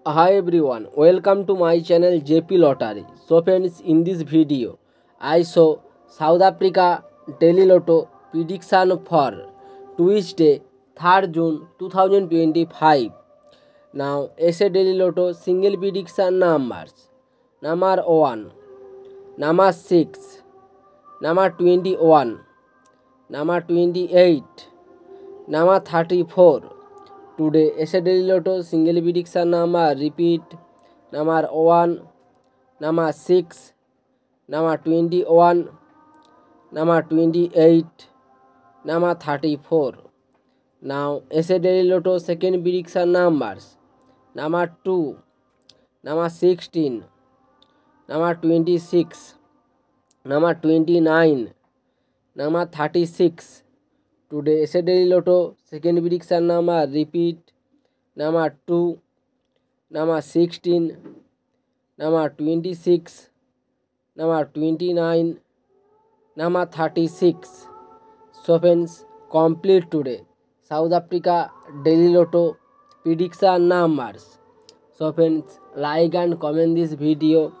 Hi everyone, welcome to my channel JP Lottery. So friends, in this video, I show South Africa Daily Lotto prediction for Tuesday, 3rd June 2025. Now, SA Daily Lotto single prediction numbers. Number 1, number 6, number 21, number 28, number 34. Today, SA Daily Lotto single prediction number repeat number 1, number 6, number 21, number 28, number 34. Now, SA Daily Lotto second prediction numbers number 2, number 16, number 26, number 29, number 36. Today, SA Daily Lotto second prediction number repeat number 2, number 16, number 26, number 29, number 36. So friends, complete today South Africa Daily Lotto prediction numbers. So friends, like and comment this video.